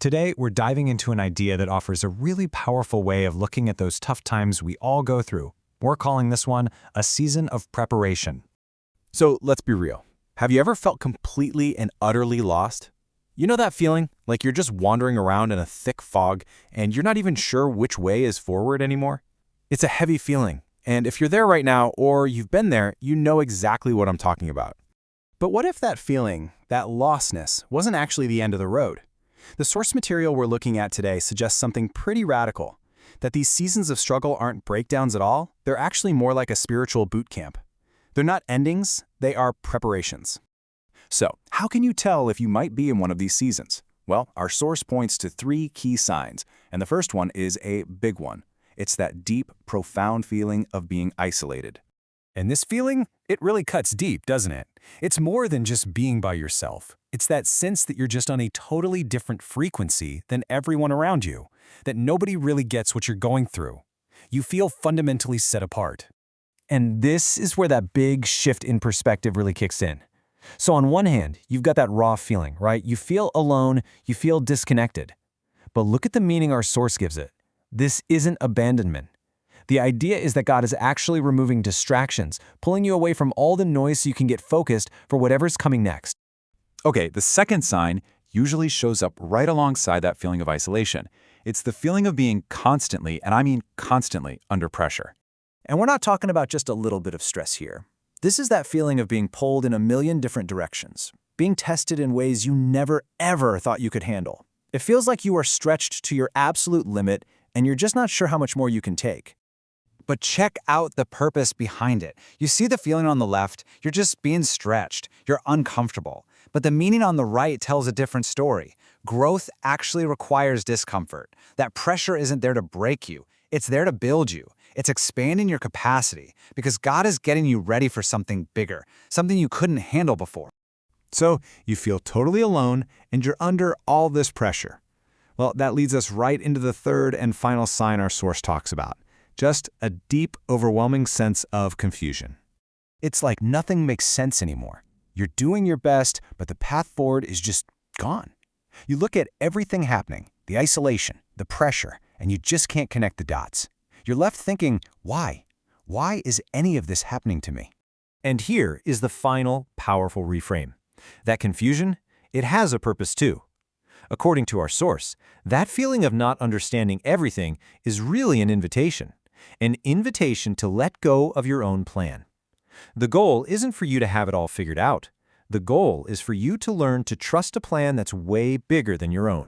Today, we're diving into an idea that offers a really powerful way of looking at those tough times we all go through. We're calling this one a season of preparation. So let's be real. Have you ever felt completely and utterly lost? You know that feeling? Like you're just wandering around in a thick fog and you're not even sure which way is forward anymore? It's a heavy feeling, and if you're there right now or you've been there, you know exactly what I'm talking about. But what if that feeling, that lostness, wasn't actually the end of the road? The source material we're looking at today suggests something pretty radical, that these seasons of struggle aren't breakdowns at all, they're actually more like a spiritual boot camp. They're not endings, they are preparations. So, how can you tell if you might be in one of these seasons? Well, our source points to 3 key signs, and the first one is a big one. It's that deep, profound feeling of being isolated. And this feeling, it really cuts deep, doesn't it? It's more than just being by yourself. It's that sense that you're just on a totally different frequency than everyone around you, that nobody really gets what you're going through. You feel fundamentally set apart. And this is where that big shift in perspective really kicks in. So on one hand, you've got that raw feeling, right? You feel alone, you feel disconnected. But look at the meaning our source gives it. This isn't abandonment. The idea is that God is actually removing distractions, pulling you away from all the noise so you can get focused for whatever's coming next. Okay, the second sign usually shows up right alongside that feeling of isolation. It's the feeling of being constantly, and I mean constantly, under pressure. And we're not talking about just a little bit of stress here. This is that feeling of being pulled in a million different directions, being tested in ways you never, ever thought you could handle. It feels like you are stretched to your absolute limit, and you're just not sure how much more you can take. But check out the purpose behind it. You see the feeling on the left, you're just being stretched, you're uncomfortable. But the meaning on the right tells a different story. Growth actually requires discomfort. That pressure isn't there to break you, it's there to build you. It's expanding your capacity, because God is getting you ready for something bigger, something you couldn't handle before. So you feel totally alone and you're under all this pressure. Well, that leads us right into the third and final sign our source talks about. Just a deep, overwhelming sense of confusion. It's like nothing makes sense anymore. You're doing your best, but the path forward is just gone. You look at everything happening, the isolation, the pressure, and you just can't connect the dots. You're left thinking, why? Why is any of this happening to me? And here is the final, powerful reframe. That confusion, it has a purpose too. According to our source, that feeling of not understanding everything is really an invitation to let go of your own plan. The goal isn't for you to have it all figured out. The goal is for you to learn to trust a plan that's way bigger than your own.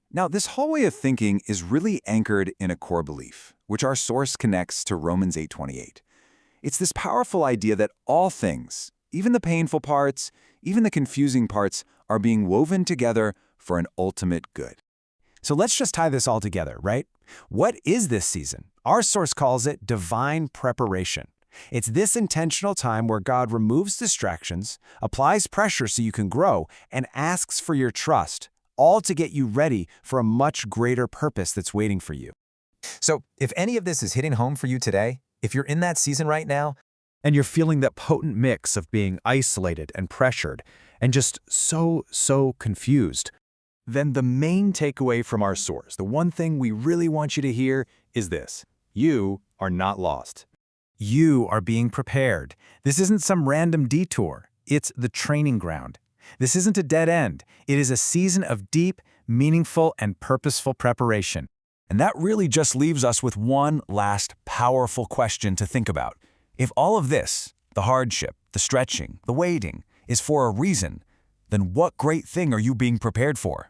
Now, this whole way of thinking is really anchored in a core belief, which our source connects to Romans 8:28. It's this powerful idea that all things, even the painful parts, even the confusing parts, are being woven together for an ultimate good. So let's just tie this all together, right? What is this season? Our source calls it divine preparation. It's this intentional time where God removes distractions, applies pressure so you can grow, and asks for your trust, all to get you ready for a much greater purpose that's waiting for you. So if any of this is hitting home for you today, if you're in that season right now, and you're feeling that potent mix of being isolated and pressured, and just so confused, then the main takeaway from our source, the one thing we really want you to hear, is this: you are not lost. You are being prepared. This isn't some random detour. It's the training ground. This isn't a dead end. It is a season of deep, meaningful, and purposeful preparation. And that really just leaves us with one last powerful question to think about. If all of this, the hardship, the stretching, the waiting, is for a reason, then what great thing are you being prepared for?